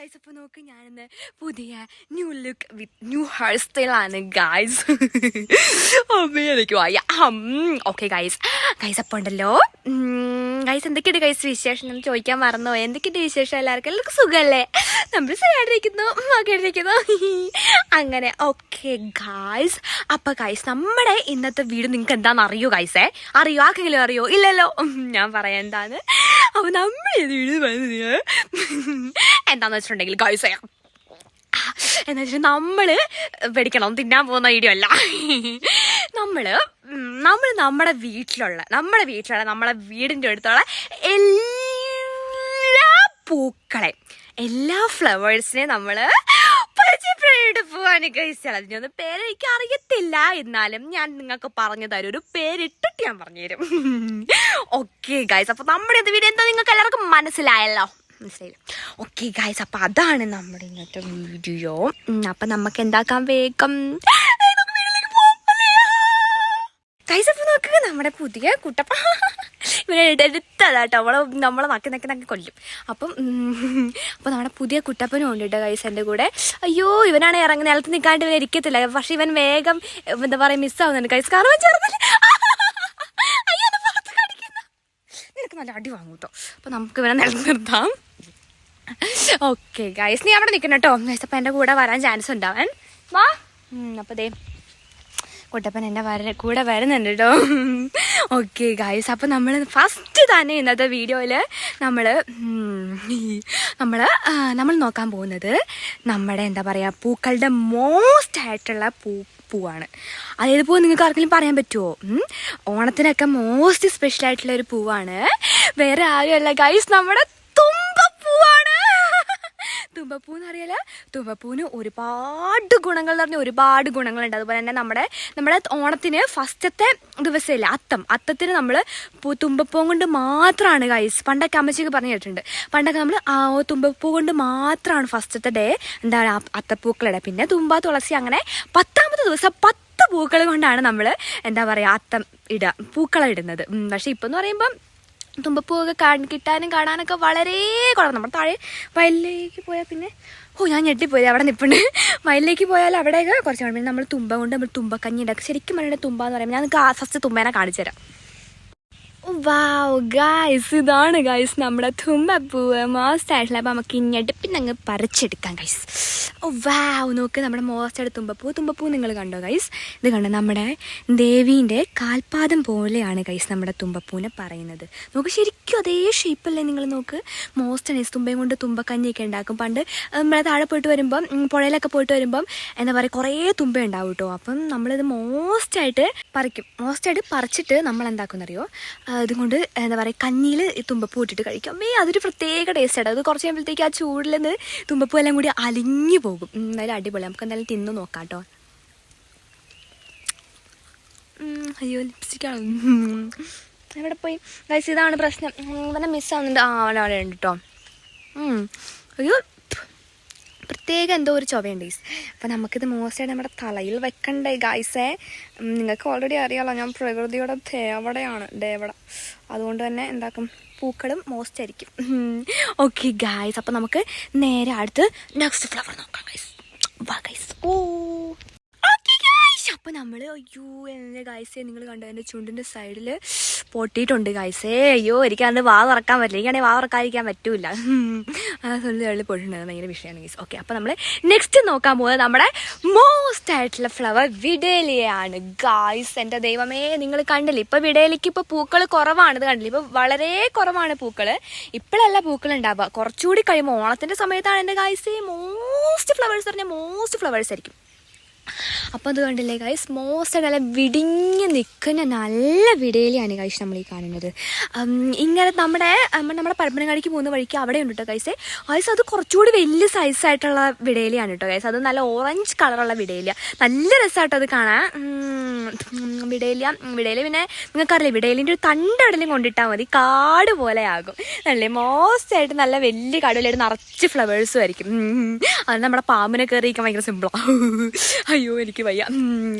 Guys, അപ്പോൾ നോക്ക്, ഞാനിന്ന് പുതിയ new look with new hair സ്റ്റൈലാണ് ഗൈസ്. ഓക്കെ ഗൈസ്, അപ്പോൾ ഉണ്ടല്ലോ ഗൈസ്, എന്തൊക്കെയുണ്ട് ഗൈസ് വിശേഷം എന്ന് ചോദിക്കാൻ മറന്നോ? എന്തൊക്കെയുണ്ട് വിശേഷം? എല്ലാവർക്കും സുഖമല്ലേ? നമ്മൾ സുഖമായിട്ടിരിക്കുന്നു, മകണ്ടിരിക്കുന്നു. അങ്ങനെ ഓക്കെ ഗൈസ്. അപ്പോൾ ഗൈസ്, നമ്മുടെ ഇന്നത്തെ വീട് നിങ്ങൾക്ക് എന്താണെന്ന് അറിയോ ഗൈസേ? അറിയോ? ആർക്കെങ്കിലും അറിയോ? ഇല്ലല്ലോ, ഞാൻ പറയാം എന്താണ്. അപ്പോൾ നമ്മൾ വീട് വന്നത് എന്താണെന്ന് വെച്ചിട്ടുണ്ടെങ്കിൽ ഗൈസേ, എന്ന് വെച്ചാൽ നമ്മൾ പഠിക്കണം തിന്നാൻ പോകുന്ന വീഡിയോ അല്ല. നമ്മൾ നമ്മുടെ വീട്ടിലുള്ള നമ്മളെ വീടിൻ്റെ അടുത്തുള്ള എല്ലാ പൂക്കളെയും എല്ലാ ഫ്ലവേഴ്സിനെയും നമ്മൾ പരിചയപ്പെട്ട് പോവാണ് ഗൈസ്. അതിനൊന്നും പേരെനിക്ക് അറിയത്തില്ല, എന്നാലും ഞാൻ നിങ്ങൾക്ക് പറഞ്ഞു തരും, ഒരു പേരിട്ടിട്ട് ഞാൻ പറഞ്ഞുതരും. ഓക്കെ ഗൈസ്, അപ്പോൾ നമ്മുടെ ഇത് വീഡിയോ എന്താ നിങ്ങൾക്ക് എല്ലാവർക്കും മനസ്സിലായല്ലോ? മനസ്സിലായില്ല? ഓക്കെ ഗൈസ്, അപ്പോൾ അതാണ് നമ്മുടെ ഇന്നത്തെ വീഡിയോ. അപ്പം നമുക്ക് എന്താക്കാൻ വേഗം ഗൈസ്. അപ്പോൾ നോക്കുക, നമ്മുടെ പുതിയ കുട്ടപ്പ എടുത്തതാട്ടോ, നമ്മളെ നക്കി കൊല്ലും. അപ്പം നമ്മുടെ പുതിയ കുട്ടപ്പനും ഉണ്ട് കേട്ടോ ഗൈസ് എൻ്റെ കൂടെ. അയ്യോ, ഇവനാണ് ഇറങ്ങി നിലത്ത് നിൽക്കാണ്ട് ഇവൻ ഇരിക്കത്തില്ല, പക്ഷെ ഇവൻ വേഗം എന്താ പറയുക മിസ്സാവുന്നുണ്ട് ഗൈസ്. കാരണം ചെറുതല്ലേ, നിനക്ക് നല്ല അടി വാങ്ങും കേട്ടോ. അപ്പോൾ നമുക്ക് ഇവനെ നിലത്ത് നിർത്താം. ഓക്കെ ഗൈസ്, നീ അവിടെ നിൽക്കണം കേട്ടോ ഗൈസ്. അപ്പം എൻ്റെ കൂടെ വരാൻ ചാൻസ് ഉണ്ടാവാൻ വാ. അപ്പോൾ ദേ കുട്ടപ്പൻ എൻ്റെ കൂടെ വരുന്നുണ്ട് കേട്ടോ. ഓക്കെ ഗൈസ്, അപ്പോൾ നമ്മൾ ഫസ്റ്റ് തന്നെ ഇന്നത്തെ വീഡിയോയിൽ നമ്മൾ നോക്കാൻ പോകുന്നത് നമ്മുടെ എന്താ പറയുക പൂക്കളുടെ മോസ്റ്റ് ആയിട്ടുള്ള പൂവാണ്. അതായത് പൂ നിങ്ങൾക്ക് ആർക്കെങ്കിലും പറയാൻ പറ്റുമോ? ഓണത്തിനൊക്കെ മോസ്റ്റ് സ്പെഷ്യൽ ആയിട്ടുള്ള ഒരു പൂവാണ്. വേറെ ആരുമല്ല ഗൈസ്, നമ്മുടെ തുമ്പപ്പൂവാണ്. തുമ്പപ്പൂ എന്ന് അറിയാലോ, തുമ്പപ്പൂവിന് ഒരുപാട് ഗുണങ്ങൾ എന്ന് പറഞ്ഞാൽ ഒരുപാട് ഗുണങ്ങളുണ്ട്. അതുപോലെ തന്നെ നമ്മുടെ ഓണത്തിന് ഫസ്റ്റത്തെ ദിവസമില്ല അത്തത്തിന് നമ്മൾ തുമ്പപ്പൂ കൊണ്ട് മാത്രമാണ് ഗൈസ്, പണ്ടൊക്കെ അമ്മച്ചിക്ക് പറഞ്ഞു കേട്ടിട്ടുണ്ട്, പണ്ടൊക്കെ നമ്മൾ തുമ്പപ്പൂ കൊണ്ട് മാത്രമാണ് ഫസ്റ്റത്തെ ഡേ എന്താണ് അത്തപ്പൂക്കളിടുക. പിന്നെ തുമ്പ തുളസി അങ്ങനെ 10ാമത്തെ ദിവസം 10 പൂക്കൾ കൊണ്ടാണ് നമ്മൾ എന്താ പറയുക പൂക്കളം ഇടുന്നത്. പക്ഷെ ഇപ്പം എന്ന് പറയുമ്പം തുമ്പപ്പൂവൊക്കെ കിട്ടാനും കാണാനൊക്കെ വളരെ കുറവ്. നമ്മുടെ താഴെ വയലിലേക്ക് പോയാൽ പിന്നെ ഞാൻ ഞെട്ടിപ്പോയി, അവിടെ നിൽപ്പുണ്ട്. വയലിലേക്ക് പോയാൽ അവിടെയൊക്കെ കുറച്ച് പിന്നെ നമ്മൾ തുമ്പ കൊണ്ട് നമ്മൾ തുമ്പക്കഞ്ഞി ഉണ്ടാക്കും. ശരിക്കും പറഞ്ഞാൽ തുമ്പ എന്ന് പറയുമ്പോൾ ഞാൻ ഫസ്റ്റ് തുമ്പേനെ കാണിച്ചു തരാം. വാവ് ഗൈസ്, ഇതാണ് ഗൈസ് നമ്മുടെ തുമ്പപ്പൂവ് മോസ്റ്റ് ആയിട്ടുള്ള. അപ്പോൾ നമുക്ക് ഇങ്ങോട്ട് പിന്നെ അങ്ങ് പറിച്ചെടുക്കാം ഗൈസ്. വാവ്, നോക്ക് നമ്മുടെ മോസ്റ്റ് ആയിട്ട് തുമ്പപ്പൂ നിങ്ങൾ കണ്ടോ ഗൈസ്? ഇത് കണ്ടോ, നമ്മുടെ ദേവീൻ്റെ കാൽപാദം പോലെയാണ് ഗൈസ് നമ്മുടെ തുമ്പപ്പൂവിനെ പറയുന്നത്. നോക്ക്, ശരിക്കും അതേ ഷേപ്പല്ലേ? നിങ്ങൾ നോക്ക്, മോസ്റ്റ് നൈസ്. തുമ്പയും കൊണ്ട് തുമ്പക്കഞ്ഞിയൊക്കെ ഉണ്ടാക്കും. പണ്ട് നമ്മളെ താഴെ പോയിട്ട് വരുമ്പം പുഴയിലൊക്കെ പോയിട്ട് വരുമ്പം എന്താ പറയുക കുറേ തുമ്പ ഉണ്ടാവും കേട്ടോ. അപ്പം നമ്മളിത് മോസ്റ്റായിട്ട് പറിച്ചിട്ട് നമ്മൾ എന്താക്കുന്നറിയോ, അതുകൊണ്ട് എന്താ പറയുക കഞ്ഞിയിൽ തുമ്പപ്പൂ ഇട്ടിട്ട് കഴിക്കും. അതൊരു പ്രത്യേക ടേസ്റ്റാണ്. അത് കുറച്ച് കഴിയുമ്പോഴത്തേക്ക് ആ ചൂടിൽ നിന്ന് തുമ്പപ്പൂ എല്ലാം കൂടി അലിഞ്ഞു പോകും. എന്തായാലും അടിപൊളി. നമുക്ക് എന്തായാലും തിന്ന് നോക്കാം കേട്ടോ. അയ്യോ, ലിപ്സ്റ്റിക്കാണ് എവിടെ പോയി ഗൈസ്? ഇതാണ് പ്രശ്നം, ഇവനെ മിസ്സാവുന്നുണ്ട്. അവിടെ ഉണ്ട് കേട്ടോ. അയ്യോ, പ്രത്യേക എന്തോ ഒരു ചൊവയുണ്ട് ഗൈസ്. അപ്പോൾ നമുക്കിത് മോസ്റ്റായിട്ട് നമ്മുടെ തലയിൽ വെക്കണ്ടേ ഗൈസേ? നിങ്ങൾക്ക് ഓൾറെഡി അറിയാമല്ലോ, ഞാൻ പ്രകൃതിയുടെ ദേവട. അതുകൊണ്ട് തന്നെ എന്താക്കും, പൂക്കളും മോസ്റ്റ് ആയിരിക്കും. ഓക്കെ ഗൈസ്, അപ്പോൾ നമുക്ക് നേരെ അടുത്ത് നെക്സ്റ്റ് ഫ്ലവർ നോക്കാം ഗൈസ്. വാ ഗൈസ്. അപ്പോൾ നമ്മൾ അയ്യോ എൻ്റെ ഗൈസേ, നിങ്ങൾ കണ്ടോ എൻ്റെ ചുണ്ടിൻ്റെ സൈഡിൽ പൊട്ടിയിട്ടുണ്ട് ഗൈസേ. അയ്യോ, എനിക്കത് തുറക്കാൻ പറ്റില്ല. എനിക്കാണെങ്കിൽ തുറക്കാതിരിക്കാൻ പറ്റൂല. ആ സൈഡിൽ പൊട്ടിയിട്ടുണ്ടായത് ഭയങ്കര വിഷയമാണ് ഗൈസ്. ഓക്കെ, അപ്പോൾ നമ്മൾ നെക്സ്റ്റ് നോക്കാൻ പോകുന്നത് നമ്മുടെ മോസ്റ്റ് ആയിട്ടുള്ള ഫ്ലവർ വിടേലിയാണ് ഗൈസ്. എൻ്റെ ദൈവമേ, നിങ്ങൾ കണ്ടില്ലേ ഇപ്പോൾ വിടേലിക്ക് ഇപ്പോൾ പൂക്കൾ കുറവാണ്. ഇത് കണ്ടില്ലേ, ഇപ്പോൾ വളരെ കുറവാണ് പൂക്കൾ. ഇപ്പോഴല്ല പൂക്കൾ ഉണ്ടാവുക, കുറച്ചുകൂടി കഴിയുമ്പോൾ ഓണത്തിൻ്റെ സമയത്താണ് എൻ്റെ ഗൈസേ മോസ്റ്റ് ഫ്ലവേഴ്സ് പറഞ്ഞാൽ മോസ്റ്റ് ഫ്ലവേഴ്സ് ആയിരിക്കും. അപ്പോൾ അത് കണ്ടില്ലേ ഗൈസ്, മോസ്റ്റ് നല്ല വിടിഞ്ഞ് നിൽക്കുന്ന നല്ല വിടേലിയാണ് ഗൈസ് നമ്മൾ ഈ കാണുന്നത്. ഇങ്ങനെ നമ്മുടെ പരപ്പനങ്ങാടിക്ക് പോകുന്ന വഴിക്ക് അവിടെ ഉണ്ട് കേട്ടോ ഗൈസ്. അത് കുറച്ചുകൂടി വലിയ സൈസായിട്ടുള്ള വിടേലിയാണ് കേട്ടോ ഗൈസ്. അത് നല്ല ഓറഞ്ച് കളറുള്ള വിടേലിയ, നല്ല രസമായിട്ടോ അത് കാണാൻ. വിടേലിയ പിന്നെ നിങ്ങൾക്കറിയില്ലേ, വിടേലിൻ്റെ ഒരു തണ്ട് എവിടെയും കൊണ്ടിട്ടാൽ മതി, കാട് പോലെ ആകും. അല്ലേ, മോസ്റ്റ് ആയിട്ട് നല്ല വലിയ കാടുപോലെയായിട്ട് നിറച്ച് ഫ്ലവേഴ്സും ആയിരിക്കും. അത് നമ്മുടെ പാമ്പിനെ കയറിയിരിക്കാൻ ഭയങ്കര സിമ്പിളാണ്. അയ്യോ എനിക്ക് വയ്യ.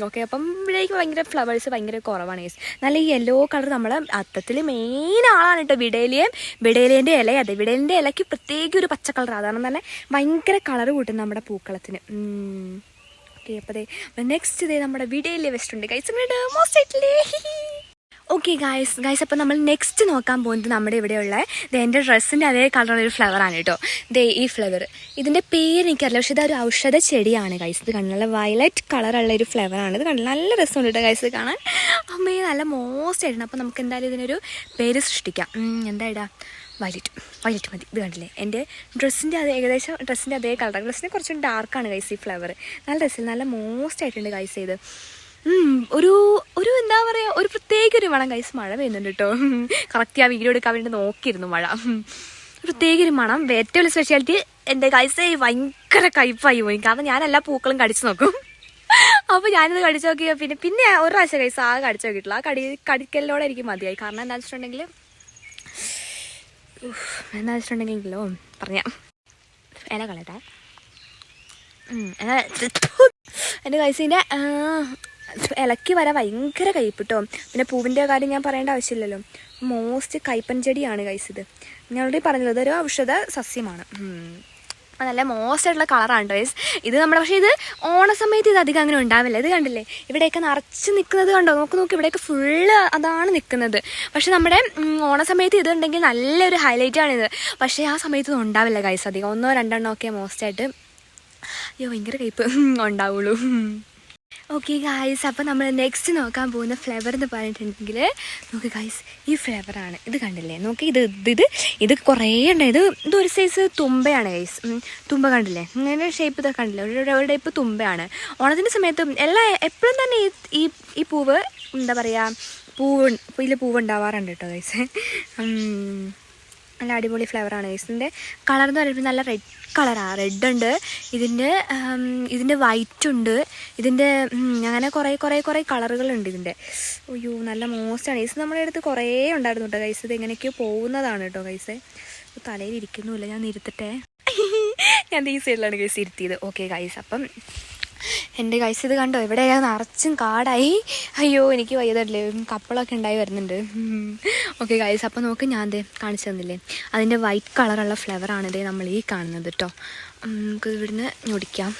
ഓക്കെ, അപ്പം ഇവിടേക്ക് ഭയങ്കര ഫ്ലവേഴ്സ് ഭയങ്കര കുറവാണ് ഗൈസ്. നല്ല ഈ യെല്ലോ കളർ നമ്മളെ അത്തത്തിൽ മെയിൻ ആളാണ് കേട്ടോ വിടേലിയൻ്റെ ഇല. അതെ, വിടേലിൻ്റെ ഇലയ്ക്ക് പ്രത്യേക ഒരു പച്ച കളർ, അതാണ് തന്നെ ഭയങ്കര കളർ കൂട്ടും നമ്മുടെ പൂക്കളത്തിന്. ഓക്കെ, അപ്പോൾ നെക്സ്റ്റ് നമ്മുടെ വിടേലിയ വെച്ചിട്ടുണ്ട് ഗൈസ്. മോസ്റ്റായിട്ടില്ലേ? ഓക്കെ ഗൈസ് അപ്പോൾ നമ്മൾ നെക്സ്റ്റ് നോക്കാൻ പോകുന്നത് നമ്മുടെ ഇവിടെയുള്ള എൻ്റെ ഡ്രസ്സിൻ്റെ അതേ കളറുള്ളൊരു ഫ്ലവറാണ് കേട്ടോ. ഈ ഫ്ലവർ, ഇതിൻ്റെ പേര് എനിക്കറിയില്ല, പക്ഷേ ഇതൊരു ഔഷധ ചെടിയാണ് ഗൈസ്. ഇത് കണ്ടുള്ള വയലറ്റ് കളറുള്ളൊരു ഫ്ലവറാണ്. ഇത് കണ്ടില്ല, നല്ല രസമുണ്ട് കേട്ടോ ഗൈസ് കാണാൻ. അമ്മയെ നല്ല മോസ്റ്റ് ആയിട്ടുണ്ട്. അപ്പോൾ നമുക്ക് എന്തായാലും ഇതിനൊരു പേര് സൃഷ്ടിക്കാം. എന്താ ഇടാ? വയലറ്റ് മതി. ഇത് കണ്ടില്ലേ, എൻ്റെ ഡ്രസ്സിൻ്റെ ഏകദേശം ഡ്രസ്സിൻ്റെ അതേ കളർ. ഡ്രസ്സിന് കുറച്ചും ഡാർക്കാണ് ഗൈസ് ഈ ഫ്ലവർ. നല്ല രസം, നല്ല മോസ്റ്റ് ആയിട്ടുണ്ട് ഗൈസ്. ഇത് ഒരു എന്താ പറയുക, ഒരു പ്രത്യേക ഒരു മണം ഗൈസ്. മഴ പെയ്യുന്നുണ്ട് കേട്ടോ. കറക്റ്റ് ആ വീഡിയോ എടുക്കാൻ വേണ്ടി നോക്കിയിരുന്നു മഴ. പ്രത്യേക ഒരു മണം. ഏറ്റവും വലിയ സ്പെഷ്യാലിറ്റി എൻ്റെ ഗൈസ് ഭയങ്കര കയ്പായി പോയി. കാരണം ഞാൻ എല്ലാ പൂക്കളും കടിച്ചു നോക്കും. അപ്പോൾ ഞാനിത് കടിച്ചു നോക്കിയ പിന്നെ ഒരു പ്രാവശ്യം ഗൈസ് ആകെ കടിച്ചു നോക്കിയിട്ടില്ല. കടിക്കലിനോടെ എനിക്ക് മതിയായി. കാരണം എന്താണെന്ന് വെച്ചിട്ടുണ്ടെങ്കിലോ പറഞ്ഞാൽ ഇല കളയട്ടെ. എൻ്റെ ഗൈസിൻ്റെ ഇലയ്ക്ക് വരാൻ ഭയങ്കര കയ്പ്പ് കേട്ടോ. പിന്നെ പൂവിൻ്റെ കാര്യം ഞാൻ പറയേണ്ട ആവശ്യമില്ലല്ലോ. മോസ്റ്റ് കയ്പ്പൻ ചെടിയാണ് ഗൈസ് ഇത്. ഞാൻ ഓൾറെഡി പറഞ്ഞത് ഇതൊരു ഔഷധ സസ്യമാണ്. നല്ല മോസ്റ്റ് ആയിട്ടുള്ള കളറാണ് ഗൈസ് ഇത് നമ്മുടെ. പക്ഷേ ഇത് ഓണസമയത്ത് ഇത് അധികം അങ്ങനെ ഉണ്ടാവില്ല. ഇത് കണ്ടില്ലേ, ഇവിടെയൊക്കെ നിറച്ച് നിൽക്കുന്നത് കണ്ടോ? നോക്ക് ഇവിടെയൊക്കെ ഫുള്ള് അതാണ് നിൽക്കുന്നത്. പക്ഷെ നമ്മുടെ ഓണസമയത്ത് ഇതുണ്ടെങ്കിൽ നല്ലൊരു ഹൈലൈറ്റ് ആണിത്. പക്ഷേ ആ സമയത്ത് ഉണ്ടാവില്ല ഗൈസ് അധികം. 1-2 ഒക്കെ മോസ്റ്റായിട്ട് ഭയങ്കര കയ്പ്പ് ഉണ്ടാവുള്ളൂ. ഓക്കെ ഗൈസ്, അപ്പോൾ നമ്മൾ നെക്സ്റ്റ് നോക്കാൻ പോകുന്ന ഫ്ലേവർ എന്ന് പറഞ്ഞിട്ടുണ്ടെങ്കിൽ നോക്ക് ഗൈസ്, ഈ ഫ്ലേവറാണ്. ഇത് കണ്ടില്ലേ, നോക്കി ഇത് കുറേ ഉണ്ട്. ഇതൊരു സൈസ് തുമ്പയാണ് ഗൈസ്. തുമ്പ കണ്ടില്ലേ, ഇങ്ങനെ ഷേപ്പ് ഇതൊക്കെ കണ്ടില്ലേ, ഒരു ടൈപ്പ് തുമ്പയാണ്. ഓണത്തിൻ്റെ സമയത്ത് എപ്പോഴും തന്നെ ഈ പൂവ് എന്താ പറയുക, ഇതിൽ പൂവ് ഉണ്ടാവാറുണ്ട് കേട്ടോ ഗൈസ്. നല്ല അടിപൊളി ഫ്ലേവറാണ് ഗൈസ്. ഇതിൻ്റെ കളർ എന്ന് പറയുമ്പോൾ നല്ല റെഡ് കളറാണ്. റെഡ് ഉണ്ട്, ഇതിൻ്റെ വൈറ്റ് ഉണ്ട്, ഇതിൻ്റെ അങ്ങനെ കുറേ കളറുകളുണ്ട് ഇതിൻ്റെ. അയ്യോ നല്ല മോസ്റ്റാണ് ഗൈസ്. നമ്മുടെ അടുത്ത് കുറേ ഉണ്ടായിരുന്നു കേട്ടോ ഗൈസ്. ഇത് എങ്ങനെയൊക്കെയോ പോകുന്നതാണ് കേട്ടോ ഗൈസ്. തലയിൽ ഇരിക്കുന്നുമില്ല, ഞാൻ ഇരുത്തട്ടെ. ഞാൻ ഈ സൈഡിലാണ് ഗൈസ് ഇരുത്തിയത്. ഓക്കെ ഗൈസ്, അപ്പം എൻ്റെ ഗൈസ് ഇത് കണ്ടോ, ഇവിടെ നിറച്ചും കാടായി. അയ്യോ എനിക്ക് വയ്യതല്ലേ, കപ്പളൊക്കെ ഉണ്ടായി വരുന്നുണ്ട്. ഓക്കെ ഗൈസ്, അപ്പോൾ നോക്ക്, ഞാൻ കാണിച്ചു തന്നില്ലേ, അതിൻ്റെ വൈറ്റ് കളറുള്ള ഫ്ലവറാണ് നമ്മൾ ഈ കാണുന്നത് കേട്ടോ. നമുക്ക് ഇവിടുന്ന് ഞൊടിക്കാം.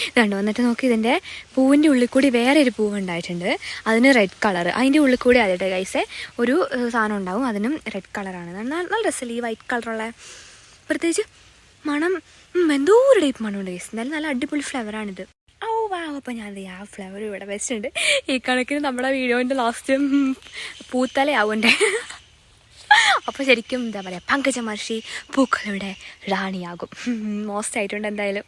ഇത് കണ്ടോ, എന്നിട്ട് നോക്കി ഇതിൻ്റെ പൂവിൻ്റെ ഉള്ളിൽ കൂടി വേറെ ഒരു പൂവ് ഉണ്ടായിട്ടുണ്ട്. അതിന് റെഡ് കളർ. അതിൻ്റെ ഉള്ളിൽ കൂടി ആദ്യമായിട്ട് ഗൈസ് ഒരു സാധനം ഉണ്ടാവും, അതിനും റെഡ് കളറാണ്. നല്ല രസമല്ലേ ഈ വൈറ്റ് കളറുള്ള. പ്രത്യേകിച്ച് മണം എന്തോ ഒരു ടൈപ്പ് മണമുണ്ട് ഗൈസ്. എന്നാലും നല്ല അടിപൊളി ഫ്ലവറാണിത്. അപ്പോൾ ഞാൻ ആ ഫ്ലവർ ഇവിടെ വെച്ചിട്ടുണ്ട്. ഈ കണക്കിന് നമ്മുടെ വീഡിയോൻ്റെ ലാസ്റ്റ് പൂത്തലയാവുണ്ടേ. അപ്പോൾ ശരിക്കും എന്താ പറയുക, പങ്കജമഹർഷി പൂക്കളുടെ റാണിയാകും. മോസ്റ്റ് ആയിട്ടുണ്ട് എന്തായാലും.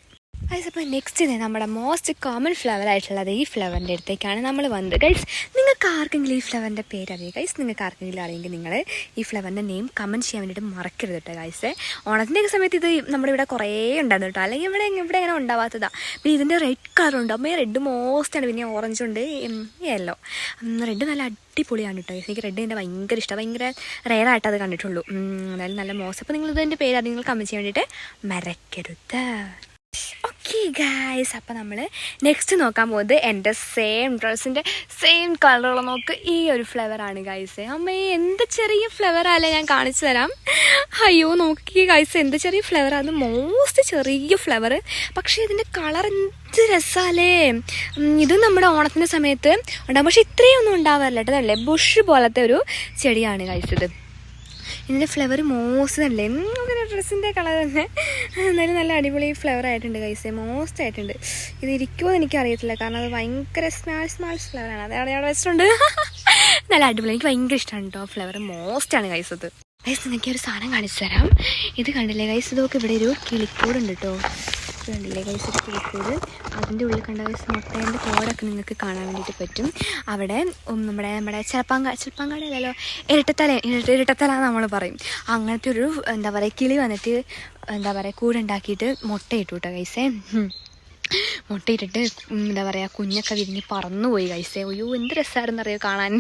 അപ്പോൾ നെക്സ്റ്റ് നമ്മുടെ മോസ്റ്റ് കോമൺ ഫ്ലവർ ആയിട്ടുള്ളത് ഈ ഫ്ലവറിൻ്റെ അടുത്തേക്കാണ് നമ്മൾ വന്നത് ഗൈസ്. നിങ്ങൾക്ക് ആർക്കെങ്കിലും ഈ ഫ്ലവറിൻ്റെ പേരറിയാം ഗൈസ്? നിങ്ങൾക്ക് ആർക്കെങ്കിലും അറിയെങ്കിൽ നിങ്ങൾ ഈ ഫ്ലവറിൻ്റെ നെയിം കമൻറ്റ് ചെയ്യാൻ വേണ്ടിയിട്ട് മറക്കരുത് കേട്ടോ ഗൈസ്. ഓണത്തിൻ്റെ സമയത്ത് ഇത് നമ്മുടെ ഇവിടെ കുറേ ഉണ്ടായിരുന്നു കേട്ടോ, അല്ലെങ്കിൽ ഇവിടെ അങ്ങനെ ഉണ്ടാവാത്തതാണ്. പിന്നെ ഇതിൻ്റെ റെഡ് കളറുണ്ട്. അപ്പോൾ ഈ റെഡ് മോസ്റ്റാണ്. പിന്നെ ഓറഞ്ച് ഉണ്ട്, യെല്ലോ. റെഡ് നല്ല അടിപൊളിയാണ് കേട്ടോ ഗൈസ്. എനിക്ക് റെഡ് എൻ്റെ ഭയങ്കര ഇഷ്ടമാണ്. ഭയങ്കര റെയറായിട്ട് അത് കണ്ടിട്ടുള്ളൂ. എന്നാലും നല്ല മോശം. അപ്പോൾ നിങ്ങൾ ഇതിൻ്റെ പേര് നിങ്ങൾ കമൻറ്റ് ചെയ്യാൻ വേണ്ടിയിട്ട് മറക്കരുത്. ഓക്കെ ഗൈസ്, അപ്പോൾ നമ്മൾ നെക്സ്റ്റ് നോക്കാൻ പോകുന്നത് എൻ്റെ സെയിം ഡ്രസ്സിൻ്റെ സെയിം കളറുള്ള നോക്ക് ഈ ഒരു ഫ്ലവറാണ് ഗൈസ്. അമ്മേ എന്ത് ചെറിയ ഫ്ലവറല്ലേ, ഞാൻ കാണിച്ചു തരാം. അയ്യോ നോക്കി ഗൈസ്, എന്ത് ചെറിയ ഫ്ലവറാണ്. മോസ്റ്റ് ചെറിയ ഫ്ലവർ, പക്ഷേ ഇതിൻ്റെ കളർ എന്ത് രസമല്ലേ. ഇത് നമ്മുടെ ഓണത്തിൻ്റെ സമയത്ത് ഉണ്ടാകും, പക്ഷേ ഇത്രയൊന്നും ഉണ്ടാവാറില്ല കേട്ടോ. അതല്ലേ ബുഷ് പോലത്തെ ഒരു ചെടിയാണ് ഗൈസ് ഇത്. ഇതിൻ്റെ ഫ്ലവർ മോസ്റ്റ് അല്ലേ, അങ്ങനെ ഡ്രസ്സിൻ്റെ കളർ തന്നെ. എന്നാലും നല്ല അടിപൊളി ഫ്ലവർ ആയിട്ടുണ്ട് ഗൈസ്, മോസ്റ്റ് ആയിട്ടുണ്ട്. ഇത് ഇരിക്കുമോ എനിക്കറിയത്തില്ല, കാരണം അത് ഭയങ്കര സ്മാൾ ഫ്ലവറാണ്. അത് അവിടെ വെച്ചിട്ടുണ്ട്. നല്ല അടിപൊളി, എനിക്ക് ഭയങ്കര ഇഷ്ടമാണ് കേട്ടോ ഫ്ലവർ. മോസ്റ്റാണ് ഗൈസ് അത്. ഗൈസ് നിങ്ങൾക്ക് ഒരു സാധനം കാണിച്ചു തരാം. ഇത് കണ്ടില്ലേ ഗൈസ്, ഇതൊക്കെ ഇവിടെ ഒരു കിളിക്കൂടുണ്ട് കേട്ടോ. കണ്ടില്ലേ ഗൈസ്, ഒരു കിളിക്കൂട്. അതിൻ്റെ ഉള്ളിൽ കണ്ട ഗൈസ് മുട്ടേൻ്റെ തോടൊക്കെ നിങ്ങൾക്ക് കാണാൻ വേണ്ടിയിട്ട് പറ്റും. അവിടെ നമ്മുടെ ചെലപ്പാങ്കാടല്ലോ, ഇരട്ടത്തല നമ്മൾ പറയും. അങ്ങനത്തെ ഒരു എന്താ പറയുക കിളി വന്നിട്ട് എന്താ പറയുക കൂടുണ്ടാക്കിയിട്ട് മുട്ടയിട്ടു കേട്ടോ ഗൈസേ. മുട്ടയിട്ടിട്ട് എന്താ പറയുക കുഞ്ഞൊക്കെ വിരിഞ്ഞ് പറന്നുപോയി ഗൈസേ. അയ്യോ എന്ത് രസമായിരുന്നു അറിയോ കാണാൻ.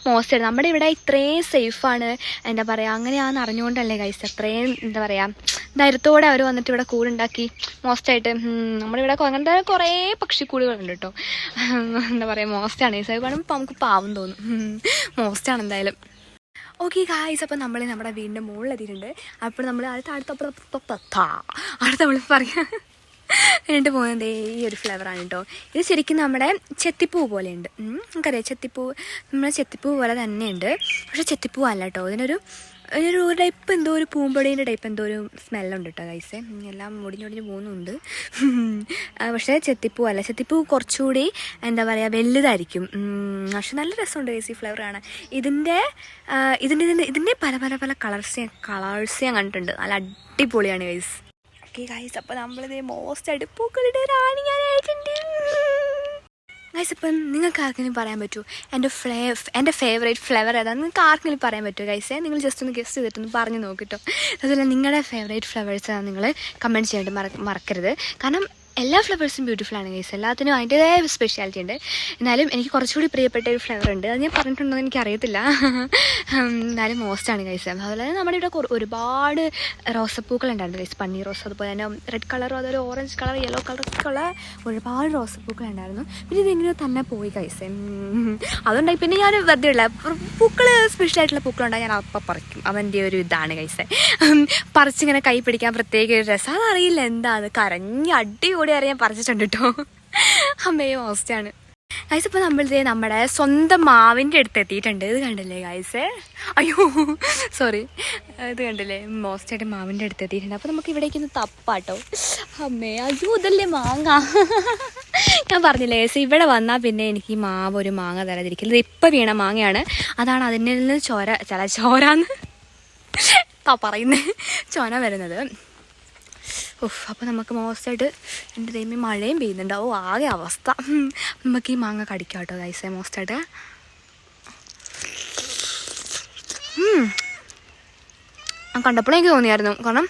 മോശമായിരുന്നു. നമ്മുടെ ഇവിടെ ഇത്രയും സേഫാണ് എന്താ പറയുക, അങ്ങനെയാണെന്ന് അറിഞ്ഞുകൊണ്ടല്ലേ ഗൈസ് അത്രയും എന്താ പറയുക ധൈര്യത്തോടെ അവർ വന്നിട്ട് ഇവിടെ കൂടുണ്ടാക്കി മോസ്റ്റായിട്ട്. നമ്മളിവിടെ അങ്ങനത്തെ കുറേ പക്ഷിക്കൂടുകളുണ്ട് കേട്ടോ. എന്താ പറയുക, മോസ്റ്റാണ് ഈ സൈഡ് കാണുമ്പോൾ നമുക്ക് പാവം തോന്നും. മോസ്റ്റാണ് എന്തായാലും. ഓക്കെ ഗായ്സ്, അപ്പോൾ നമ്മൾ നമ്മുടെ വീടിൻ്റെ മുകളിലെത്തിയിട്ടുണ്ട്. അപ്പോൾ നമ്മൾ അടുത്ത നമ്മൾ പറയാം എന്നിട്ട് പോകുന്നത് ഈ ഒരു ഫ്ലേവറാണ് കേട്ടോ. ഇത് ശരിക്കും നമ്മുടെ ചെത്തിപ്പൂ പോലെയുണ്ട്. നമുക്കറിയാം ചെത്തിപ്പൂ, നമ്മളെ ചെത്തിപ്പൂ പോലെ തന്നെയുണ്ട്. പക്ഷേ ചെത്തിപ്പൂ അല്ല കേട്ടോ. ഇതിനൊരു ടൈപ്പ് എന്തോ ഒരു പൂമ്പൊടീൻ്റെ ടൈപ്പ് എന്തോ ഒരു സ്മെല്ലുണ്ട് കേട്ടോ ഗൈസേ. എല്ലാം മുടിഞ്ഞൊടിഞ്ഞ് പോകുന്നുണ്ട്. പക്ഷേ ചെത്തിപ്പൂ അല്ല. ചെത്തിപ്പൂ കുറച്ചുകൂടി എന്താ പറയുക വലുതായിരിക്കും. പക്ഷെ നല്ല രസമുണ്ട് ഗൈസ് ഈ ഫ്ലേവർ കാണാൻ. ഇതിൻ്റെ പല കളേഴ്സ് ഞാൻ കണ്ടിട്ടുണ്ട്. നല്ല അടിപൊളിയാണ് ഗൈസ്. ഓക്കെ ഗൈസ്, അപ്പോൾ നമ്മളിത് മോസ്റ്റ് പൂക്കളുടെ റാണിയാനായിട്ടുണ്ട് ഗൈസ്. അപ്പം നിങ്ങൾക്ക് ആർക്കെങ്കിലും പറയാൻ പറ്റുമോ എൻ്റെ ഫേവറേറ്റ് ഫ്ലേവർ ഏതാണ്? നിങ്ങൾക്ക് ആർക്കെങ്കിലും പറയാൻ പറ്റുമോ ഗൈസേ? നിങ്ങൾ ജസ്റ്റ് ഒന്ന് ഗസ്റ്റ് ചെയ്തിട്ടൊന്ന് പറഞ്ഞു നോക്കിട്ടോ. അതുപോലെ നിങ്ങളുടെ ഫേവറേറ്റ് ഫ്ലേവേഴ്സാണ് നിങ്ങൾ കമൻറ്റ് ചെയ്യാനായിട്ട് മറക്കരുത്. കാരണം എല്ലാ ഫ്ലേവേഴ്സും ബ്യൂട്ടിഫുൾ ആണ് ഗൈസ്. എല്ലാത്തിനും അതിൻ്റേതായ സ്പെഷ്യാലിറ്റി ഉണ്ട്. എന്നാലും എനിക്ക് കുറച്ചുകൂടി പ്രിയപ്പെട്ട ഒരു ഫ്ലേവർ ഉണ്ട്. അത് ഞാൻ പറഞ്ഞിട്ടുണ്ടോ എന്ന് എനിക്കറിയത്തില്ല. എന്നാലും മോസ്റ്റാണ് ഗൈസ്. അതുപോലെ നമ്മുടെ ഇവിടെ ഒരുപാട് റോസപ്പൂക്കൾ ഉണ്ടായിരുന്നു ഗൈസ്. പന്നീർ റോസ്, അതുപോലെ തന്നെ റെഡ് കളറും അതൊരു ഓറഞ്ച് കളർ യെല്ലോ കളറൊക്കെ ഉള്ള ഒരുപാട് റോസപ്പൂക്കൾ ഉണ്ടായിരുന്നു. പിന്നെ ഇതെങ്ങനെയോ തന്നെ പോയി ഗൈസ്. അതുകൊണ്ടായി പിന്നെ ഞാൻ വെറുതെ ഉള്ള പൂക്കൾ സ്പെഷ്യലായിട്ടുള്ള പൂക്കളുണ്ടായി ഞാൻ അപ്പം പറിക്കും. അവൻ്റെ ഒരു ഇതാണ് ഗൈസ്. പറിച്ചിങ്ങനെ കൈ പിടിക്കാൻ പ്രത്യേക ഒരു രസം. അതറിയില്ല എന്താണ്, കരഞ്ഞ് അടിപൊളി അറിയാൻ പറിച്ചിട്ടുണ്ട് കേട്ടോ. അമ്മയെ മോസ്റ്റാണ് ഗൈസ്. ഇപ്പോൾ നമ്മുടെ സ്വന്തം മാവിൻ്റെ അടുത്ത് എത്തിയിട്ടുണ്ട്. ഇത് കണ്ടില്ലേ ഗൈസ്? അയ്യോ സോറി, ഇത് കണ്ടില്ലേ? മോസ്റ്റായിട്ട് മാവിൻ്റെ അടുത്ത് എത്തിയിട്ടുണ്ട്. അപ്പോൾ നമുക്ക് ഇവിടേക്കൊന്ന് തപ്പാട്ടോ. അമ്മേ അയ്യോ ഇതല്ലേ മാങ്ങ. ഞാൻ പറഞ്ഞില്ലേ ഗൈസ്, ഇവിടെ വന്നാൽ പിന്നെ എനിക്ക് ഈ മാവ് ഒരു മാങ്ങ തരാതിരിക്കില്ല. ഇത് ഇപ്പം വീണ മാങ്ങയാണ്. അതാണ് അതിൽ നിന്ന് ചോരാന്ന് പറയുന്നത്, ചോന വരുന്നത്. അപ്പോൾ നമുക്ക് മോസ്റ്റായിട്ട് എൻ്റെ ദൈവം മഴയും പെയ്യുന്നുണ്ടാവും. ആകെ അവസ്ഥ. നമുക്ക് ഈ മാങ്ങ കടിക്കാം കേട്ടോ ഗൈസേ മോസ്റ്റായിട്ട്. കണ്ടപ്പോഴേ എനിക്ക് തോന്നിയായിരുന്നു. കാരണം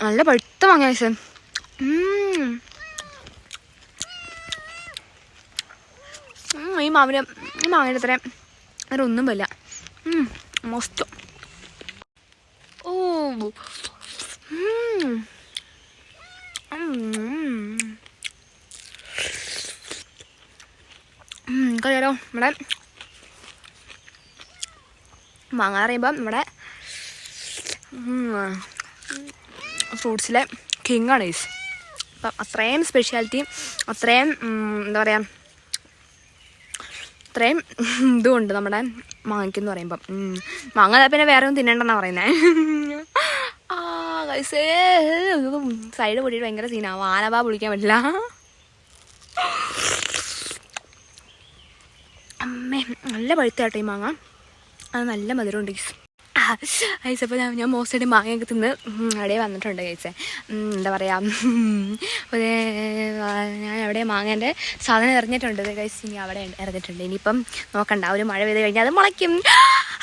നല്ല പഴുത്ത മാങ്ങ ഗൈസേ. ഈ മാങ്ങയുടെ അത്ര വേറെ ഒന്നും വല്ല മോസ്റ്റ്. ഓ കഴിയാലോ. നമ്മുടെ മാങ്ങ പറയുമ്പം നമ്മുടെ ഫ്രൂട്ട്സിലെ കിങ്ങാണ് ഗൈസ്. അപ്പം അത്രയും സ്പെഷ്യാലിറ്റിയും അത്രയും എന്താ പറയുക, അത്രയും ഇതുമുണ്ട് നമ്മുടെ മാങ്ങയ്ക്കെന്ന് പറയുമ്പം. മാങ്ങ പിന്നെ വേറെ ഒന്നും തിന്നണ്ടെന്നാണ് പറയുന്നത്. ഗൈസേ സൈഡ് പൊടിയിട്ട് ഭയങ്കര സീനാവും. ആനവാ പൊളിക്കാൻ പറ്റില്ല. അമ്മേ നല്ല പഴുത്താട്ടോ ഈ മാങ്ങ. അത് നല്ല മധുരമുണ്ട് ഗൈസ്. ഗൈസ് അപ്പോൾ ഞാൻ മോസ്റ്റായിട്ട് മാങ്ങയൊക്കെ തിന്ന് അവിടെ വന്നിട്ടുണ്ട് ഗൈസേ. എന്താ പറയുക, ഞാൻ അവിടെ മാങ്ങേൻ്റെ സാധനം എറിഞ്ഞിട്ടുണ്ട് ഗൈസ്. ഇനി അവിടെ എറിഞ്ഞിട്ടുണ്ട്. ഇനിയിപ്പം നോക്കണ്ട, ഒരു മഴ പെയ്ത് കഴിഞ്ഞാൽ അത് മുളയ്ക്കും.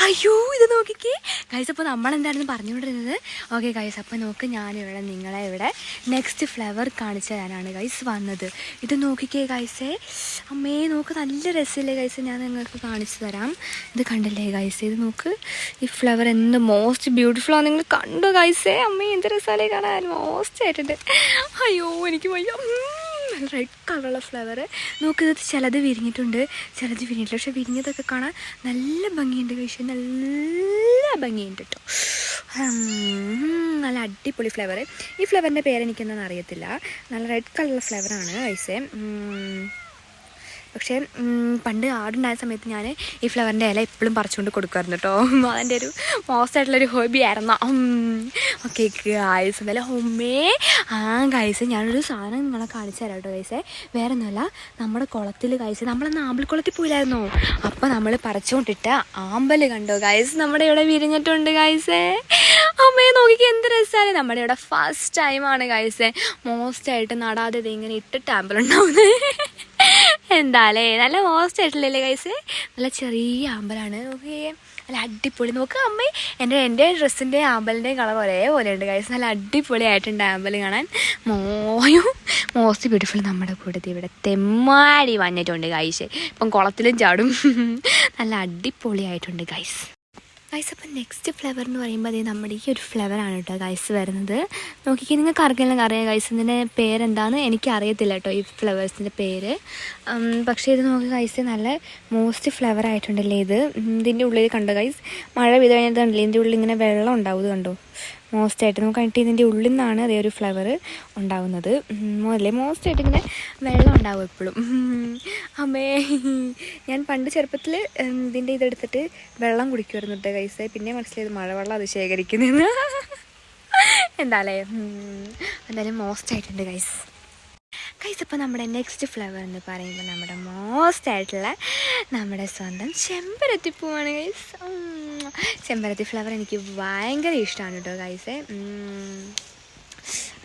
അയ്യോ ഇത് നോക്കിക്കേ ഗൈസ്. അപ്പോൾ നമ്മളെന്തായിരുന്നു പറഞ്ഞുകൊണ്ടിരുന്നത്? ഓക്കെ ഗൈസ്, അപ്പോൾ നോക്ക്, ഞാനിവിടെ നിങ്ങളെ ഇവിടെ നെക്സ്റ്റ് ഫ്ലേവർ കാണിച്ചു തരാനാണ് ഗൈസ് വന്നത്. ഇത് നോക്കിക്കേ ഗൈസേ. അമ്മേ നോക്ക്, നല്ല രസമില്ലേ ഗൈസ്? ഞാൻ നിങ്ങൾക്ക് കാണിച്ചു തരാം. ഇത് കണ്ടില്ലേ ഗൈസ്? ഇത് നോക്ക്, ഈ ഫ്ലേവർ എന്ത് മോസ്റ്റ് ബ്യൂട്ടിഫുൾ ആണ്. നിങ്ങൾ കണ്ടോ ഗൈസേ? അമ്മേ എന്ത് രസമല്ലേ കാണാൻ? മോസ്റ്റ് ആയിട്ടുണ്ട്. അയ്യോ എനിക്ക് വയ്യ. റെഡ് കളറുള്ള ഫ്ലവർ നോക്ക്. ഇത് ചിലത് വിരിഞ്ഞിട്ടുണ്ട്, ചിലത് വിരിഞ്ഞിട്ടില്ല. പക്ഷെ വിരിഞ്ഞതൊക്കെ കാണാൻ നല്ല ഭംഗിയുണ്ട് കഴിച്ച്, നല്ല ഭംഗിയുണ്ട് കേട്ടോ. നല്ല അടിപൊളി ഫ്ലേവർ. ഈ ഫ്ലേവറിൻ്റെ പേരെനിക്കെന്താണെന്ന് അറിയത്തില്ല. നല്ല റെഡ് കളറുള്ള ഫ്ലേവറാണ് ഐസേ. പക്ഷേ പണ്ട് ആടുണ്ടായ സമയത്ത് ഞാൻ ഈ ഫ്ലവറിൻ്റെ ഇല എപ്പോഴും പറിച്ചുകൊണ്ട് കൊടുക്കുമായിരുന്നു കേട്ടോ. അതെൻ്റെ ഒരു മോസ്റ്റായിട്ടുള്ളൊരു ഹോബി ആയിരുന്നു. ഓക്കെ ഗൈസ്, എന്തായാലും ഗൈസ് ഞാനൊരു സാധനം നിങ്ങളെ കാണിച്ചു തരാം കേട്ടോ ഗൈസേ. വേറെ ഒന്നുമല്ല, നമ്മുടെ കുളത്തിൽ ഗൈസ്, നമ്മളന്ന് ആമ്പൽക്കുളത്തിൽ പോയില്ലായിരുന്നോ? അപ്പം നമ്മൾ പറിച്ചുകൊണ്ടിട്ട് ആമ്പൽ കണ്ടോ ഗൈസ്? നമ്മുടെ ഇവിടെ വിരിഞ്ഞിട്ടുണ്ട് ഗൈസേ. അമ്മയെ നോക്കിക്ക് എന്ത് രസമാണ്. നമ്മുടെ ഇവിടെ ഫസ്റ്റ് ടൈമാണ് ഗൈസേ മോസ്റ്റായിട്ട് നടാതെ ഇങ്ങനെ ഇട്ടിട്ട് ആമ്പലുണ്ടാവുന്നത്. എന്താല്ലേ നല്ല മോസ്റ്റ് ആയിട്ടില്ലല്ലേ ഗൈസ്? നല്ല ചെറിയ ആമ്പലാണ്. ഓക്കെ നല്ല അടിപൊളി. നോക്ക് അമ്മ, എൻ്റെ ഡ്രസ്സിൻ്റെ ആമ്പലിൻ്റെയും കളർ ഒരേപോലെ ഉണ്ട് ഗൈസ്. നല്ല അടിപൊളിയായിട്ടുണ്ട് ആമ്പൽ കാണാൻ. മോസ്റ്റ് ബ്യൂട്ടിഫുൾ നമ്മുടെ കൂട്ടത്തിൽ ഇവിടെ തെമ്മാടി വന്നിട്ടുണ്ട് ഗൈസ്. ഇപ്പം കുളത്തിലും ചാടും. നല്ല അടിപൊളിയായിട്ടുണ്ട് ഗൈസ്. ഗൈസ് അപ്പം നെക്സ്റ്റ് ഫ്ലേവർ എന്ന് പറയുമ്പോൾ അതേ നമ്മുടെ ഈ ഒരു ഫ്ലേവറാണ് കേട്ടോ ഗൈസ് വരുന്നത്. നോക്കിക്കേ, നിങ്ങൾക്ക് ആർക്കെല്ലാം അറിയാം ഗൈസ് ഇതിൻ്റെ പേരെന്താണെന്ന്? എനിക്ക് അറിയത്തില്ല കേട്ടോ ഈ ഫ്ലവേഴ്സിൻ്റെ പേര്. പക്ഷേ ഇത് നോക്കി ഗൈസ് നല്ല മോസ്റ്റ് ഫ്ലേവർ ആയിട്ടുണ്ടല്ലേ ഇത്. ഇതിൻ്റെ ഉള്ളിൽ കണ്ടോ ഗൈസ്, മഴ പെയ്ത് കഴിഞ്ഞാൽ കണ്ടില്ലേ ഇതിൻ്റെ ഉള്ളിൽ ഇങ്ങനെ വെള്ളം ഉണ്ടാവും. ഇത് കണ്ടോ മോസ്റ്റായിട്ട് നമുക്ക് കണ്ടിട്ട് ഇതിൻ്റെ ഉള്ളിൽ നിന്നാണ് അതേ ഒരു ഫ്ലേവർ ഉണ്ടാകുന്നത്. അല്ലേ മോസ്റ്റായിട്ട് ഇങ്ങനെ വെള്ളം ഉണ്ടാവും എപ്പോഴും. അമ്മേ, ഞാൻ പണ്ട് ചെറുപ്പത്തിൽ ഇതിൻ്റെ ഇതെടുത്തിട്ട് വെള്ളം കുടിക്കുമായിരുന്നു കേട്ടോ ഗൈസ്. പിന്നെ മനസ്സിലായത് മഴവെള്ളം അത് ശേഖരിക്കുന്നതെന്ന്. എന്താല്ലേ, എന്തായാലും മോസ്റ്റായിട്ടുണ്ട് ഗൈസ്. ഗൈസ് ഇപ്പോൾ നമ്മുടെ നെക്സ്റ്റ് ഫ്ലേവർ എന്ന് പറയുമ്പോൾ നമ്മുടെ മോസ്റ്റ് ആയിട്ടുള്ള നമ്മുടെ സ്വന്തം ചെമ്പരത്തിപ്പൂവാണ് ഗൈസ്. ചെമ്പരത്തി ഫ്ലേവർ എനിക്ക് ഭയങ്കര ഇഷ്ടമാണ് കേട്ടോ ഗൈസ്.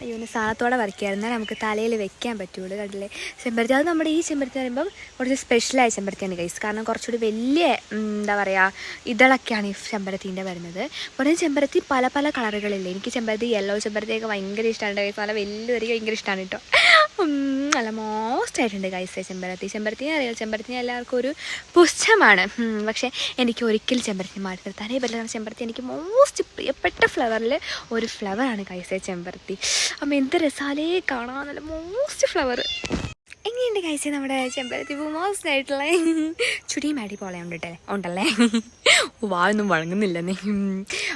അയ്യോ, ഒന്ന് സാധനത്തോടെ വരയ്ക്കായിരുന്നാൽ നമുക്ക് തലയിൽ വെക്കാൻ പറ്റുള്ളൂ. കണ്ടില്ലേ ചെമ്പരത്തി, അത് നമ്മുടെ ഈ ചെമ്പരത്തി പറയുമ്പം കുറച്ച് സ്പെഷ്യലായ ചെമ്പരത്തിയാണ് ഗൈസ്. കാരണം കുറച്ചുകൂടി വലിയ എന്താ പറയുക ഇതളൊക്കെയാണ് ഈ ചെമ്പരത്തീൻ്റെ വരുന്നത്. കുറേ ചെമ്പരത്തി പല പല കളറുകളില്ലേ. എനിക്ക് ചെമ്പരത്തി യെല്ലോ ചെമ്പരത്തിയൊക്കെ ഭയങ്കര ഇഷ്ടമാണ് ഗൈസ്. നല്ല വലിയൊരു ഭയങ്കര ഇഷ്ടമാണ് കേട്ടോ. നല്ല മോസ്റ്റ് ആയിട്ടുണ്ട് ഗൈസ് ചെമ്പരത്തി അറിയാം. ചെമ്പരത്തി എല്ലാവർക്കും ഒരു പുച്ഛമാണ്. പക്ഷേ എനിക്ക് ഒരിക്കലും ചെമ്പരത്തി മാറ്റി നിർത്താനേ പറ്റില്ല. ചെമ്പരത്തി എനിക്ക് മോസ്റ്റ് പ്രിയപ്പെട്ട ഫ്ലവറിൽ ഒരു ഫ്ലവറാണ് ഗൈസ് ചെമ്പരത്തി. അപ്പം എന്ത് രസാലേ കാണാൻ, നല്ല മോസ്റ്റ് ഫ്ലവർ. എങ്ങനെയുണ്ട് ഗൈസ് നമ്മുടെ ചെമ്പരത്തി പൂ മോസ്റ്റ് ആയിട്ടുള്ള? ചുടിയും അടിപൊളി ഉണ്ടല്ലേ. വായൊന്നും വഴങ്ങുന്നില്ലെന്നേ.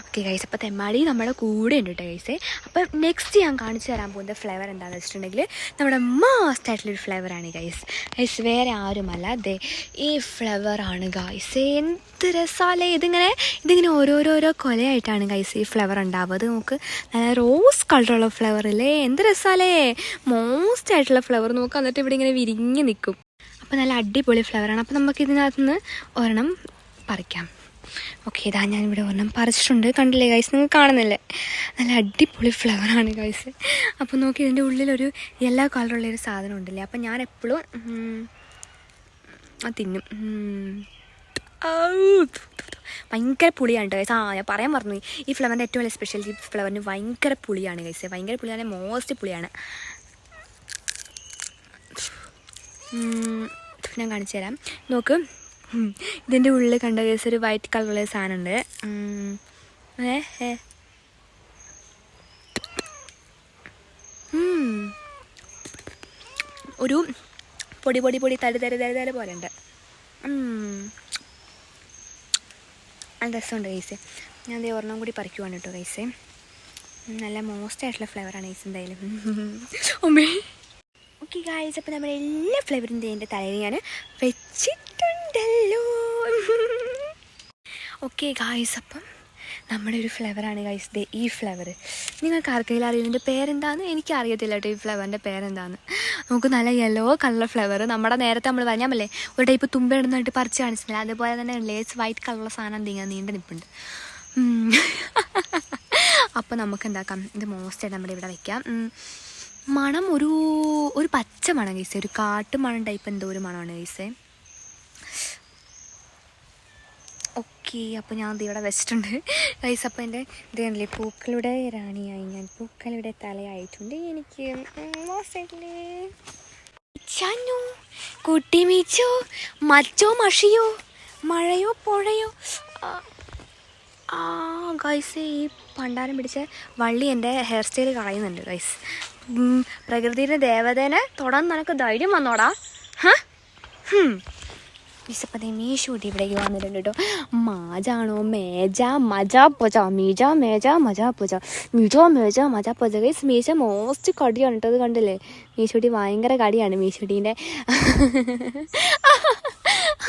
ഓക്കെ ഗൈസ്, അപ്പോൾ തെമ്മാടി നമ്മുടെ കൂടെ ഉണ്ട് കേട്ടോ ഗൈസ്. അപ്പം നെക്സ്റ്റ് ഞാൻ കാണിച്ചു തരാൻ പോകുന്ന ഫ്ലേവർ എന്താണെന്ന് വെച്ചിട്ടുണ്ടെങ്കിൽ നമ്മുടെ മോസ്റ്റ് ആയിട്ടുള്ളൊരു ഫ്ലേവറാണ് ഗൈസ്. വേറെ ആരുമല്ല, അതെ ഈ ഫ്ലേവറാണ് ഗൈസ്. എന്ത് രസാലേ ഇതിങ്ങനെ ഓരോരോ കൊലയായിട്ടാണ് ഗൈസ് ഈ ഫ്ലേവർ ഉണ്ടാവുക. നമുക്ക് നല്ല റോസ് കളറുള്ള ഫ്ലേവർ അല്ലേ, എന്ത് രസാലേ. മോസ്റ്റ് ആയിട്ടുള്ള ഫ്ലേവർ നോക്കുക, എന്നിട്ട് ഇവിടെ ഇങ്ങനെ വിരിഞ്ഞ് നിൽക്കും. അപ്പോൾ നല്ല അടിപൊളി ഫ്ലേവറാണ്. അപ്പോൾ നമുക്ക് ഇതിനകത്ത് നിന്ന് ഒരെണ്ണം പറിക്കാം. ഓക്കെ, ഇതാ ഞാനിവിടെ ഒരെണ്ണം പറിച്ചിട്ടുണ്ട്. കണ്ടില്ലേ ഗൈസ്, നിങ്ങൾ കാണുന്നില്ലേ? നല്ല അടിപൊളി ഫ്ലേവറാണ് ഗൈസ്. അപ്പോൾ നോക്കി ഇതിൻ്റെ ഉള്ളിലൊരു യെല്ലോ കളറുള്ളൊരു സാധനം ഉണ്ടല്ലേ. അപ്പം ഞാൻ എപ്പോഴും തിന്നും. ഭയങ്കര പുളിയാണ് ഗൈസ്. ഞാൻ പറയാൻ പറഞ്ഞു, ഈ ഫ്ലേവറിൻ്റെ ഏറ്റവും വലിയ സ്പെഷ്യാലിറ്റി ഫ്ലേവറിന് ഭയങ്കര പുളിയാണ് ഗൈസ്. ഭയങ്കര പുളിയാണ്, മോസ്റ്റ് പുളിയാണ്. ഞാൻ കാണിച്ചു തരാം. നോക്ക്, ഇതിൻ്റെ ഉള്ളിൽ കണ്ട കേസ് ഒരു വൈറ്റ് കളറുള്ള സാധനമുണ്ട്. ഒരു പൊടി തരി പോലെ ഉണ്ട്. നല്ല രസമുണ്ട് ഗൈസ്. ഞാൻ ദേ ഒരെണ്ണം കൂടി പറിക്കുവാണ് കേട്ടോ ഗൈസ്. നല്ല മോസ്റ്റ് ആയിട്ടുള്ള ഫ്ലേവറാണ് ഗൈസ് എന്തായാലും. ഓമേ ഓക്കെ ഗൈസ്, അപ്പോൾ നമ്മുടെ എല്ലാ ഫ്ലേവറിൻ്റെ എൻ്റെ തലയിൽ ഞാൻ വെച്ചിട്ടുണ്ടല്ലോ. ഓക്കെ ഗൈസ്, അപ്പം നമ്മുടെ ഒരു ഫ്ലേവറാണ് ഗൈസ് ദേ ഈ ഫ്ലേവർ. നിങ്ങൾക്ക് ആർക്കെങ്കിലും അറിയുന്നതിൻ്റെ പേരെന്താണെന്ന്? എനിക്ക് അറിയത്തില്ല കേട്ടോ ഈ ഫ്ലേവറിൻ്റെ പേരെന്താണെന്ന്. നമുക്ക് നല്ല യെല്ലോ കളർ ഫ്ലേവർ. നമ്മുടെ നേരത്തെ നമ്മൾ പറഞ്ഞാമല്ലേ ഒരു ടൈപ്പ് തുമ്പയിടുന്നതായിട്ട് പറിച്ച് കാണിച്ചില്ല, അതുപോലെ തന്നെ ലേസ് വൈറ്റ് കളറുള്ള സാധനം എന്തെങ്കിലും നീണ്ടു നിൽപ്പുണ്ട്. അപ്പോൾ നമുക്ക് എന്താക്കാം, ഇത് മോസ്റ്റായിട്ട് നമ്മുടെ ഇവിടെ വയ്ക്കാം. മണം ഒരു പച്ച മണം ഗൈസ്, ഒരു കാട്ടുമണം ടൈപ്പ് എന്തോ ഒരു മണമാണ് ഗൈസ്. ഓക്കെ, അപ്പോൾ ഞാൻ ഇത് ഇവിടെ വെച്ചിട്ടുണ്ട് ഗൈസ്. അപ്പോൾ എൻ്റെ ഇത് കണ്ടില്ലേ, പൂക്കളുടെ റാണിയായി ഞാൻ, പൂക്കളുടെ തലയായിട്ടുണ്ട് എനിക്ക്. മോശമായിട്ടില്ലേ ചാനു കുട്ടി മീച്ചോ മച്ചോ മഷിയോ മഴയോ പുഴയോ. ഗൈസ്, ഈ പണ്ടാരം പിടിച്ച വള്ളി എൻ്റെ ഹെയർ സ്റ്റൈൽ കളയുന്നുണ്ട് ഗൈസ്. പ്രകൃതിയുടെ ദേവതേനെ തൊടാൻ നിനക്ക് ധൈര്യം വന്നോടാ? വിശപ്പതേ മീശൂട്ടി ഇവിടേക്ക് വന്നിട്ടുണ്ട് കേട്ടോ. മാജാണോ മേജ മജ പൊജ മീജ മേജ മജ പൊജ മീജോ മേജ മജ പൊജ ഗൈസ്. മീശ മോസ്റ്റ് കടിയാണ് കേട്ടോ. അത് കണ്ടില്ലേ, മീശൂട്ടി ഭയങ്കര കടിയാണ് മീശൂട്ടീൻ്റെ.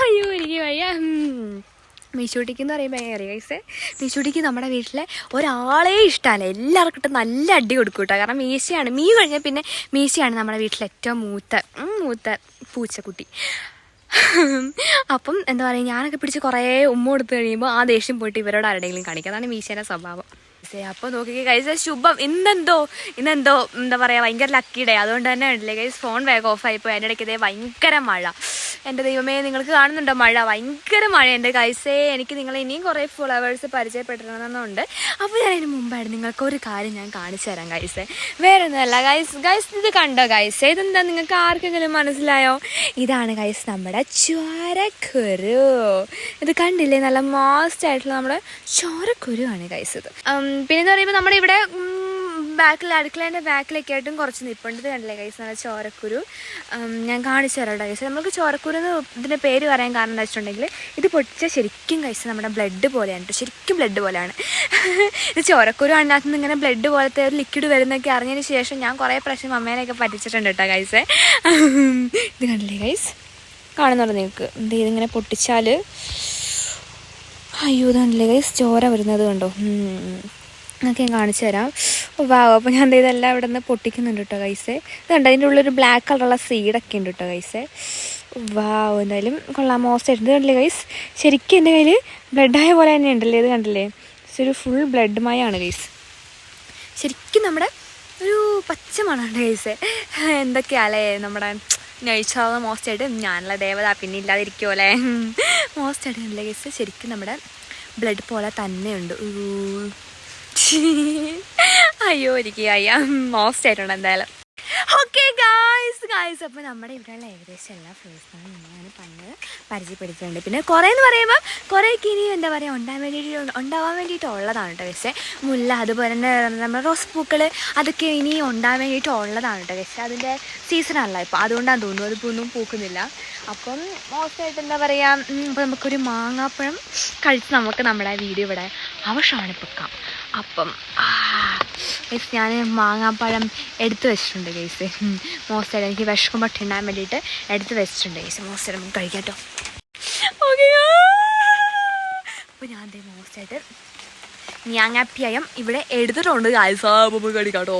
അയ്യോ എനിക്ക് വയ്യ. മീശൂട്ടിക്ക് എന്ന് പറയുമ്പോൾ എങ്ങനെ അറിയാം ഗൈസ്, മീശൂട്ടിക്ക് നമ്മുടെ വീട്ടിലെ ഒരാളെ ഇഷ്ടമല്ല, എല്ലാവർക്കും ഇട്ട് നല്ല അടി കൊടുക്കും കേട്ടോ. കാരണം മീശയാണ്, മീ കഴിഞ്ഞാൽ പിന്നെ മീശയാണ് നമ്മുടെ വീട്ടിലെ ഏറ്റവും മൂത്ത പൂച്ചക്കുട്ടി. അപ്പം എന്താ പറയുക, ഞാനൊക്കെ പിടിച്ച് കുറേ ഉമ്മ കൊടുത്ത് കഴിയുമ്പോൾ ആ ദേഷ്യം പോയിട്ട് ഇവരോട് ആരുടെയെങ്കിലും കാണിക്കുക. അതാണ് മീശേൻ്റെ സ്വഭാവം. അപ്പോൾ നോക്കിക്കേ ഗൈസ്, ശുഭം ഇന്നെന്തോ എന്താ പറയുക ഭയങ്കര ലക്കി ഡേ. അതുകൊണ്ട് തന്നെ ഉണ്ടല്ലേ ഗൈസ്, ഫോൺ വേഗം ഓഫായിപ്പോയി. അതിൻ്റെ ഇടയ്ക്ക് ഇതേ ഭയങ്കര മഴ. എൻ്റെ ദൈവമേ, നിങ്ങൾക്ക് കാണുന്നുണ്ടോ മഴ? ഭയങ്കര മഴ എൻ്റെ ഗൈസേ. എനിക്ക് നിങ്ങൾ ഇനിയും കുറേ ഫ്ലവേഴ്സ് പരിചയപ്പെട്ടിരുന്നുണ്ട്. അപ്പോൾ ഞാൻ അതിന് മുമ്പായിട്ട് നിങ്ങൾക്കൊരു കാര്യം ഞാൻ കാണിച്ചു തരാം ഗൈസേ. വേറെ ഒന്നുമല്ല ഗൈസ്, ഇത് കണ്ടോ ഗൈസേ? ഇതെന്താ, നിങ്ങൾക്ക് ആർക്കെങ്കിലും മനസ്സിലായോ? ഇതാണ് ഗൈസ് നമ്മുടെ ചോരക്കുരു. ഇത് കണ്ടില്ലേ, നല്ല മോസ്റ്റായിട്ടുള്ള നമ്മുടെ ചോരക്കുരുവാണ് ഗൈസ് ഇത്. പിന്നെന്ന് പറയുമ്പോൾ നമ്മുടെ ഇവിടെ ബാക്കിൽ, അടുക്കളേൻ്റെ ബാക്കിലൊക്കെ ആയിട്ടും കുറച്ച് നിൽപ്പുണ്ട്. ഇത് കണ്ടില്ലേ ഗൈസ്, നല്ല ചോരക്കുരു. ഞാൻ കാണിച്ചു തരാം ഗൈസ്. നമുക്ക് ചോരക്കുരു എന്ന് ഇതിൻ്റെ പേര് പറയാൻ കാരണം എന്താ വെച്ചിട്ടുണ്ടെങ്കിൽ, ഇത് പൊട്ടിച്ചാൽ ശരിക്കും ഗൈസ് നമ്മുടെ ബ്ലഡ് പോലെയാണ് കേട്ടോ, ശരിക്കും ബ്ലഡ് പോലെയാണ്. ഇത് ചോരക്കുരു അതിനകത്ത് നിന്ന് ഇങ്ങനെ ബ്ലഡ് പോലത്തെ ഒരു ലിക്വിഡ് വരുന്നൊക്കെ അറിഞ്ഞതിന് ശേഷം ഞാൻ കുറേ പ്രാവശ്യം അമ്മേനെയൊക്കെ പറ്റിച്ചിട്ടുണ്ട് കേട്ടോ ഗൈസേ. ഇത് കണ്ടില്ലേ ഗൈസ്, കാണുന്നുണ്ടോ നിങ്ങൾക്ക്? ഇതിങ്ങനെ പൊട്ടിച്ചാൽ അയ്യോ, ഇത് കണ്ടില്ലേ ഗൈസ്, ചോര വരുന്നത് കണ്ടോ? എന്നൊക്കെ ഞാൻ കാണിച്ചു തരാം. വാവ്. അപ്പോൾ ഞാൻ ഇതെല്ലാം ഇവിടെ നിന്ന് പൊട്ടിക്കുന്നുണ്ട് കേട്ടോ ഗൈസേ. ഇത് കണ്ടോ, അതിൻ്റെ ഉള്ളൊരു ബ്ലാക്ക് കളറുള്ള സീഡൊക്കെ ഉണ്ട് കേട്ടോ ഗൈസേ. വാവ്, എന്തായാലും കൊള്ളാം, മോശമായിട്ട്. ഇത് കണ്ടില്ലേ ഗൈസ്, ശരിക്കും എൻ്റെ കയ്യിൽ ബ്ലഡായ പോലെ തന്നെ ഉണ്ടല്ലേ. ഇത് കണ്ടില്ലേ, ഒരു ഫുൾ ബ്ലഡ് മയാണ് ഗൈസ്. ശരിക്കും നമ്മുടെ ഒരു പച്ച മണമുണ്ട് ഗൈസേ. എന്തൊക്കെയാല്ലേ നമ്മുടെ നയിച്ചാൽ മോശമായിട്ട്. ഞാനുള്ള ദേവത പിന്നെ ഇല്ലാതിരിക്കുമോ അല്ലേ? മോശമായിട്ട് കണ്ടില്ലേ ഗൈസ്, ശരിക്കും നമ്മുടെ ബ്ലഡ് പോലെ തന്നെയുണ്ട്. അയ്യോ, എനിക്ക് അയ്യാ, മോശമായിട്ടുണ്ട് എന്തായാലും. ഓക്കെ ഗായ്സ്, അപ്പോൾ നമ്മുടെ ഇവിടെയുള്ള ഏകദേശം എല്ലാ ഫ്രൂട്ട്സുകളും ഞാൻ പണ്ട് പരിചയപ്പെടുത്തിയിട്ടുണ്ട്. പിന്നെ കുറേ എന്ന് പറയുമ്പോൾ കുറേയൊക്കെ ഇനി എന്താ പറയുക ഉണ്ടാവാൻ വേണ്ടിയിട്ടുള്ളതാണ് കേട്ടോ ഗൈസേ. മുല്ല, അതുപോലെ തന്നെ നമ്മുടെ റോസ് പൂക്കൾ, അതൊക്കെ ഇനി ഉണ്ടാവാൻ വേണ്ടിയിട്ടുള്ളതാണ് കേട്ടോ ഗൈസേ. അതിൻ്റെ സീസണല്ല ഇപ്പോൾ, അതുകൊണ്ടാണ് തോന്നുന്നു അതിപ്പോൾ ഒന്നും പൂക്കുന്നില്ല. അപ്പം മോശമായിട്ട് എന്താ പറയുക, ഇപ്പോൾ നമുക്കൊരു മാങ്ങാപ്പഴം കഴിച്ച് നമുക്ക് നമ്മുടെ വീഡിയോ ഇവിടെ അവസാനിപ്പിക്കാം. അപ്പം ഗൈസ്, ഞാൻ മാങ്ങാപ്പഴം എടുത്ത് വെച്ചിട്ടുണ്ട് ഗൈസ്. മോശമായിട്ട് എനിക്ക് വിശക്കുമ്പോൾ തിന്നാൻ വേണ്ടിയിട്ട് എടുത്ത് വെച്ചിട്ടുണ്ട് ഗൈസ്. മോശമായിട്ട് നമുക്ക് കഴിക്കാം കേട്ടോ. ഓക്കെ, അപ്പോൾ ഞാൻ അതേ മോശമായിട്ട് ഞാങ്ങാപ്പിയായം ഇവിടെ എടുത്തിട്ടുണ്ട് ഗൈസ്. അപ്പോൾ കഴിക്കാം കേട്ടോ.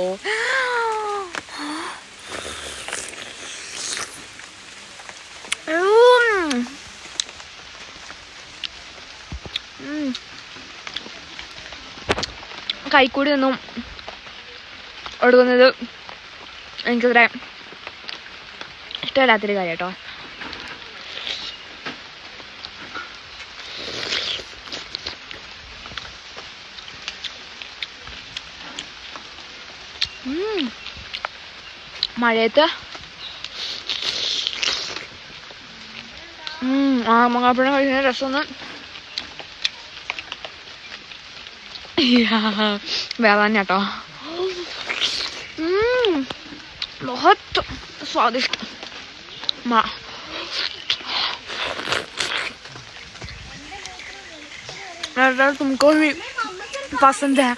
കൈക്കൂടി ഒന്നും ഒടുക്കുന്നത് എനിക്കിവിടെ ഇഷ്ടമില്ലാത്തൊരു കാര്യം കേട്ടോ. മഴയത്ത് മാങ്ങാപ്പഴം കഴിക്കുന്ന രസമൊന്നും വേറെ തന്നെ കേട്ടോ. बहुत स्वादिष्ट अगर तुमको भी पसंद है.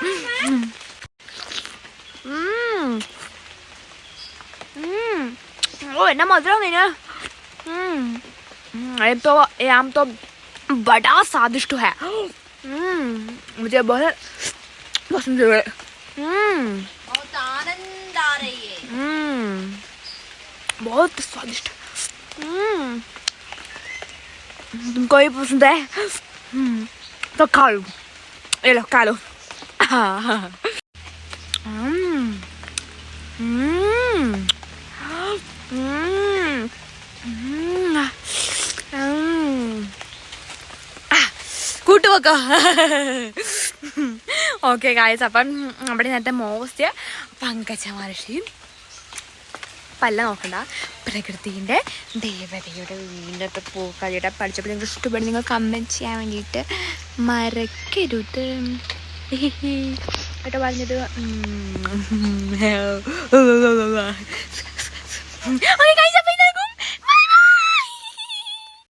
ओ इतना मजा नहीं ना. ये आम तो बड़ा स्वादिष्ट है. मुझे बहुत पसंद है. बहुत आनंद आ रही है. बहुत स्वादिष्ट. तुमको ये पसंद है तो खा लो. ये लो, खा लो. കൂട്ടുവെക്കോ. ഓക്കെ ഗായ്സ്, അപ്പം നമ്മുടെ നേരത്തെ മോസ്റ്റ് പങ്കജ മഹർഷിയും പല്ല നോക്കണ്ട പ്രകൃതിൻ്റെ ദേവതയുടെ വീണ്ടത്തെ പൂക്കളിയുടെ പഠിച്ചപ്പോൾ നിങ്ങൾക്ക് ഇഷ്ടപ്പെടും. നിങ്ങൾ കമൻറ്റ് ചെയ്യാൻ വേണ്ടിയിട്ട് മറക്കരുത് കേട്ടോ പറഞ്ഞത്. Okay guys,